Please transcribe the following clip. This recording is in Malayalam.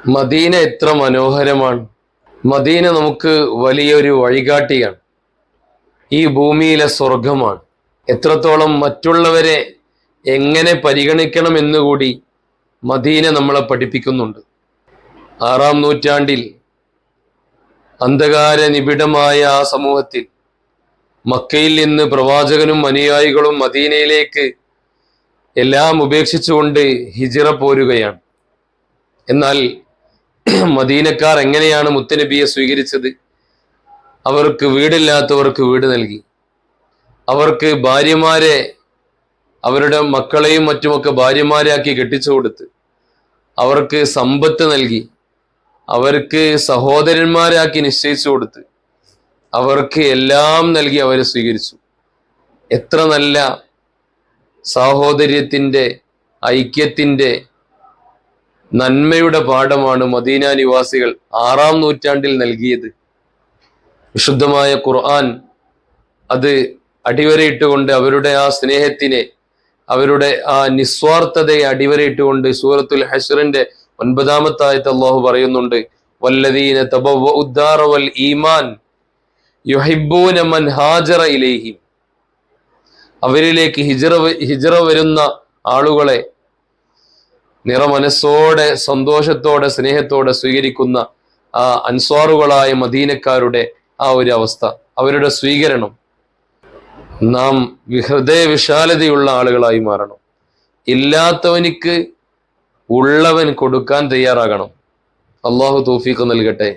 മദീന എത്ര മനോഹരമാണ്. മദീന നമുക്ക് വലിയൊരു വഴികാട്ടിയാണ്. ഈ ഭൂമിയിലെ സ്വർഗമാണ്. എത്രത്തോളം മറ്റുള്ളവരെ എങ്ങനെ പരിഗണിക്കണം എന്നുകൂടി മദീന നമ്മളെ പഠിപ്പിക്കുന്നുണ്ട്. 6-ാം നൂറ്റാണ്ടിൽ അന്ധകാര നിബിഡമായ ആ സമൂഹത്തിൽ മക്കയിൽ നിന്ന് പ്രവാചകനും അനുയായികളും മദീനയിലേക്ക് എല്ലാം ഉപേക്ഷിച്ചുകൊണ്ട് ഹിജ്റ പോരുകയാണ്. എന്നാൽ മദീനക്കാർ എങ്ങനെയാണ് മുത്തുനബിയെ സ്വീകരിച്ചത്? അവർക്ക് വീടില്ലാത്തവർക്ക് വീട് നൽകി, അവർക്ക് ഭാര്യമാരെ, അവരുടെ മക്കളെയും മറ്റുമൊക്കെ ഭാര്യമാരാക്കി കെട്ടിച്ചു കൊടുത്ത്, അവർക്ക് സമ്പത്ത് നൽകി, അവർക്ക് സഹോദരന്മാരാക്കി നിശ്ചയിച്ചു കൊടുത്ത്, അവർക്ക് എല്ലാം നൽകി അവരെ സ്വീകരിച്ചു. എത്ര നല്ല സാഹോദര്യത്തിൻ്റെ, ഐക്യത്തിൻ്റെ, നന്മയുടെ പാഠമാണ് മദീന നിവാസികൾ 6-ാം നൂറ്റാണ്ടിൽ നൽകിയത്. വിശുദ്ധമായ ഖുർആൻ അത് അടിവരയിട്ടുകൊണ്ട് അവരുടെ ആ സ്നേഹത്തിനെ, അവരുടെ ആ നിസ്വാർത്ഥതയെ അടിവരയിട്ടുകൊണ്ട് സൂറത്തുൽ ഹശ്റിന്റെ 9-ാമത്തെ ആയത്ത് അല്ലാഹു പറയുന്നുണ്ട്, വല്ലദീന തബവ്വഉദ്ദാറ വൽ ഈമാൻ യുഹിബ്ബൂന മൻ ഹാജറ ഇലൈഹിം. അവരിലേക്ക് ഹിജ്റ വരുന്ന ആളുകളെ നിറമനസ്സോടെ, സന്തോഷത്തോടെ, സ്നേഹത്തോടെ സ്വീകരിക്കുന്ന ആ അൻസ്വാറുകളായ മദീനക്കാരുടെ ആ ഒരു അവസ്ഥ, അവരുടെ സ്വീകരണം, നാം ഹൃദയ വിശാലതയുള്ള ആളുകളായി മാറണം. ഇല്ലാത്തവനിക്ക് ഉള്ളവൻ കൊടുക്കാൻ തയ്യാറാകണം. അള്ളാഹു തൗഫീഖ് നൽകട്ടെ.